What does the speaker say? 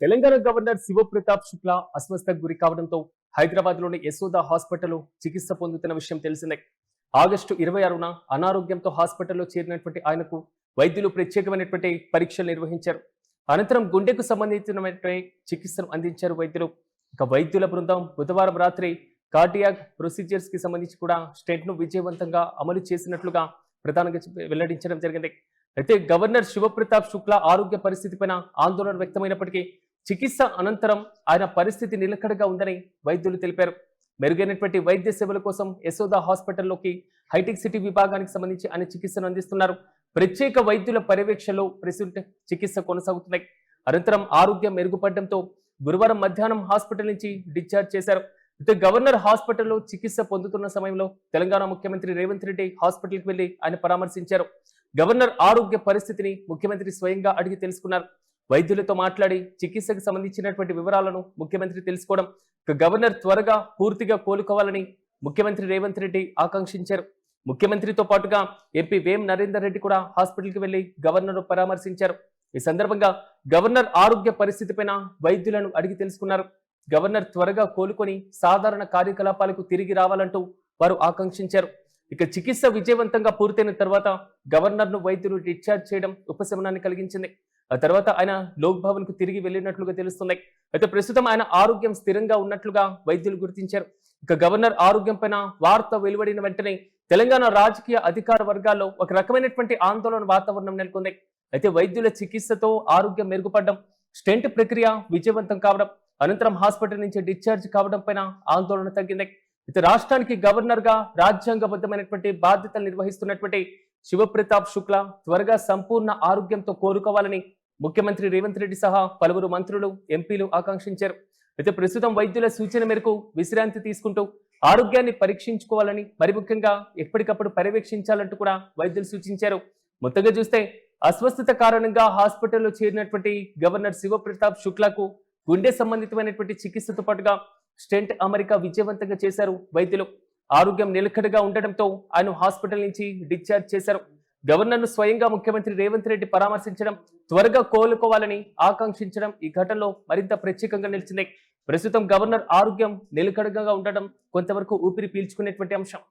Telangana governor Shiv Pratap Shukla అస్వస్థకు గురి కావడంతో హైదరాబాద్ లోని యశోద హాస్పిటల్లో చికిత్స పొందుతున్న విషయం తెలిసిందే. ఆగస్టు 26న అనారోగ్యంతో హాస్పిటల్లో చేరినటువంటి ఆయనకు వైద్యులు ప్రత్యేకమైనటువంటి పరీక్షలు నిర్వహించారు. అనంతరం గుండెకు సంబంధించినటువంటి చికిత్సను అందించారు వైద్యులు. ఇక వైద్యుల బృందం బుధవారం రాత్రి కార్డియాక్ ప్రొసీజర్స్ కి సంబంధించి కూడా స్టెంట్ ను విజయవంతంగా అమలు చేసినట్లుగా ప్రధానంగా వెల్లడించడం జరిగింది. అయితే గవర్నర్ శివప్రతాప్ శుక్లా ఆరోగ్య పరిస్థితిపైన ఆందోళన వ్యక్తమైనప్పటికీ చికిత్స అనంతరం ఆయన పరిస్థితి నిలకడగా ఉందని వైద్యులు తెలిపారు. మెరుగైనటువంటి వైద్య సేవల కోసం యశోద హాస్పిటల్లోకి హైటెక్ సిటీ విభాగానికి సంబంధించి ఆయన చికిత్సను అందిస్తున్నారు. ప్రత్యేక వైద్యుల పర్యవేక్షణలో ప్రస్తుత చికిత్స కొనసాగుతున్నాయి. అనంతరం ఆరోగ్యం మెరుగుపడడంతో గురువారం మధ్యాహ్నం హాస్పిటల్ నుంచి డిశ్చార్జ్ చేశారు. అయితే గవర్నర్ హాస్పిటల్లో చికిత్స పొందుతున్న సమయంలో తెలంగాణ ముఖ్యమంత్రి రేవంత్ రెడ్డి హాస్పిటల్కి వెళ్లి ఆయన పరామర్శించారు. గవర్నర్ ఆరోగ్య పరిస్థితిని ముఖ్యమంత్రి స్వయంగా అడిగి తెలుసుకున్నారు. వైద్యులతో మాట్లాడి చికిత్సకు సంబంధించినటువంటి వివరాలను ముఖ్యమంత్రి తెలుసుకోవడం, గవర్నర్ త్వరగా పూర్తిగా కోలుకోవాలని ముఖ్యమంత్రి రేవంత్ రెడ్డి ఆకాంక్షించారు. ముఖ్యమంత్రితో పాటుగా ఎంపీ వేం నరేందర్ రెడ్డి కూడా హాస్పిటల్కి వెళ్లి గవర్నర్ పరామర్శించారు. ఈ సందర్భంగా గవర్నర్ ఆరోగ్య పరిస్థితిపైన వైద్యులను అడిగి తెలుసుకున్నారు. గవర్నర్ త్వరగా కోలుకొని సాధారణ కార్యకలాపాలకు తిరిగి రావాలంటూ వారు ఆకాంక్షించారు. ఇక చికిత్స విజయవంతంగా పూర్తయిన తర్వాత గవర్నర్ను వైద్యులు డిశ్చార్జ్ చేయడం ఉపశమనాన్ని కలిగించింది. ఆ తర్వాత ఆయన లోక్ భవన్ కు తిరిగి వెళ్ళినట్లుగా తెలుస్తున్నాయి. అయితే ప్రస్తుతం ఆయన ఆరోగ్యం స్థిరంగా ఉన్నట్లుగా వైద్యులు గుర్తించారు. ఇక గవర్నర్ ఆరోగ్యం పైన వార్త వెలువడిన వెంటనే తెలంగాణ రాజకీయ అధికార వర్గాల్లో ఒక రకమైనటువంటి ఆందోళన వాతావరణం నెలకొంది. అయితే వైద్యుల చికిత్సతో ఆరోగ్యం మెరుగుపడడం, స్టెంట్ ప్రక్రియ విజయవంతం కావడం, అనంతరం హాస్పిటల్ నుంచి డిశ్చార్జ్ కావడం పైన ఆందోళన తగ్గింది. అయితే రాష్ట్రానికి గవర్నర్ గా రాజ్యాంగబద్ధమైనటువంటి బాధ్యతలు నిర్వహిస్తున్నటువంటి శివప్రతాప్ శుక్లా త్వరగా సంపూర్ణ ఆరోగ్యంతో కోలుకోవాలని ముఖ్యమంత్రి రేవంత్ రెడ్డి సహా పలువురు మంత్రులు, ఎంపీలు ఆకాంక్షించారు. అయితే ప్రస్తుతం వైద్యుల సూచన మేరకు విశ్రాంతి తీసుకుంటూ ఆరోగ్యాన్ని పరీక్షించుకోవాలని, మరి ముఖ్యంగా ఎప్పటికప్పుడు పర్యవేక్షించాలంటూ కూడా వైద్యులు సూచించారు. మొత్తంగా చూస్తే అస్వస్థత కారణంగా హాస్పిటల్లో చేరినటువంటి గవర్నర్ శివప్రతాప్ శుక్లాకు గుండె సంబంధితమైనటువంటి చికిత్సతో పాటుగా స్టెంట్ అమరిక విజయవంతంగా చేశారు వైద్యులు. ఆరోగ్యం నిలకడగా ఉండడంతో ఆయన హాస్పిటల్ నుంచి డిశ్చార్జ్ చేశారు. గవర్నర్ను స్వయంగా ముఖ్యమంత్రి రేవంత్ రెడ్డి పరామర్శించడం, త్వరగా కోలుకోవాలని ఆకాంక్షించడం ఈ ఘటనలో మరింత ప్రత్యేకంగా నిలిచింది. ప్రస్తుతం గవర్నర్ ఆరోగ్యం నిలకడగా ఉండడం కొంతవరకు ఊపిరి పీల్చుకునేటువంటి అంశం.